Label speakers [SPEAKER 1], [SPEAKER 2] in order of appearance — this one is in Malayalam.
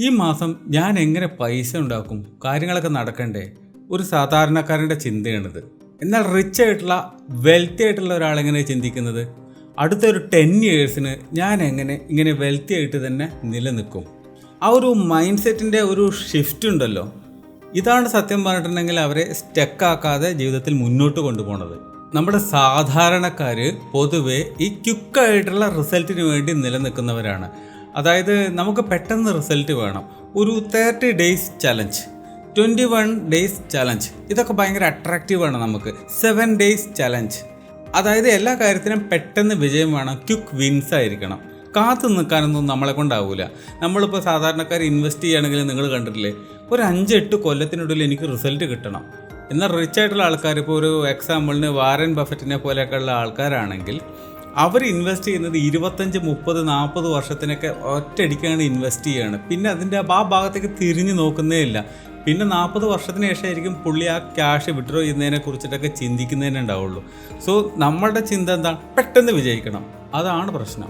[SPEAKER 1] ഈ മാസം ഞാൻ എങ്ങനെ പൈസ ഉണ്ടാക്കും, കാര്യങ്ങളൊക്കെ നടക്കണ്ടേ? ഒരു സാധാരണക്കാരൻ്റെ ചിന്തയാണിത്. എന്നാൽ റിച്ച് ആയിട്ടുള്ള വെൽത്തി ആയിട്ടുള്ള ഒരാളെങ്ങനെ ചിന്തിക്കുന്നത്? അടുത്തൊരു 10 ഇയേഴ്സിന് ഞാൻ എങ്ങനെ ഇങ്ങനെ വെൽത്തി ആയിട്ട് തന്നെ നിലനിൽക്കും? ആ ഒരു മൈൻഡ് സെറ്റിൻ്റെ ഒരു ഷിഫ്റ്റ് ഉണ്ടല്ലോ, ഇതാണ് സത്യം പറഞ്ഞിട്ടുണ്ടെങ്കിൽ അവരെ സ്റ്റക്കാക്കാതെ ജീവിതത്തിൽ മുന്നോട്ട് കൊണ്ടുപോകുന്നത്. നമ്മുടെ സാധാരണക്കാർ പൊതുവെ ഈ ക്വിക്കായിട്ടുള്ള റിസൾട്ടിന് വേണ്ടി നിലനിൽക്കുന്നവരാണ്. അതായത് നമുക്ക് പെട്ടെന്ന് റിസൾട്ട് വേണം. ഒരു 30 ഡേയ്സ് ചലഞ്ച്, 21 ഡേയ്സ് ചലഞ്ച്, ഇതൊക്കെ ഭയങ്കര അട്രാക്റ്റീവാണ് നമുക്ക്. 7 ഡേയ്സ് ചലഞ്ച്, അതായത് എല്ലാ കാര്യത്തിനും പെട്ടെന്ന് വിജയം വേണം, ക്വിക്ക് വിൻസ് ആയിരിക്കണം. കാത്തു നിൽക്കാനൊന്നും നമ്മളെ കൊണ്ടാവില്ല. നമ്മളിപ്പോൾ സാധാരണക്കാർ ഇൻവെസ്റ്റ് ചെയ്യുകയാണെങ്കിൽ നിങ്ങൾ കണ്ടിട്ടില്ലേ, ഒരു 5-8 കൊല്ലത്തിനുള്ളിൽ എനിക്ക് റിസൾട്ട് കിട്ടണം. എന്നാൽ റിച്ച് ആയിട്ടുള്ള ആൾക്കാർ, ഇപ്പോൾ ഒരു എക്സാമ്പിളിന് വാരൻ ബഫറ്റിനെ പോലെയൊക്കെയുള്ള ആൾക്കാരാണെങ്കിൽ അവർ ഇൻവെസ്റ്റ് ചെയ്യുന്നത് 25, 30, 40 വർഷത്തിനൊക്കെ ഒറ്റയടിക്കാണ് ഇൻവെസ്റ്റ് ചെയ്യുകയാണ്. പിന്നെ അതിൻ്റെ ആ ഭാഗത്തേക്ക് തിരിഞ്ഞു നോക്കുന്നേ ഇല്ല. പിന്നെ 40 വർഷത്തിന് ശേഷമായിരിക്കും പുള്ളി ആ ക്യാഷ് വിഡ്രോ ചെയ്യുന്നതിനെ കുറിച്ചിട്ടൊക്കെ ചിന്തിക്കുന്നതിനെ ഉണ്ടാവുള്ളൂ. സോ നമ്മളുടെ ചിന്ത എന്താ? പെട്ടെന്ന് വിജയിക്കണം. അതാണ് പ്രശ്നം.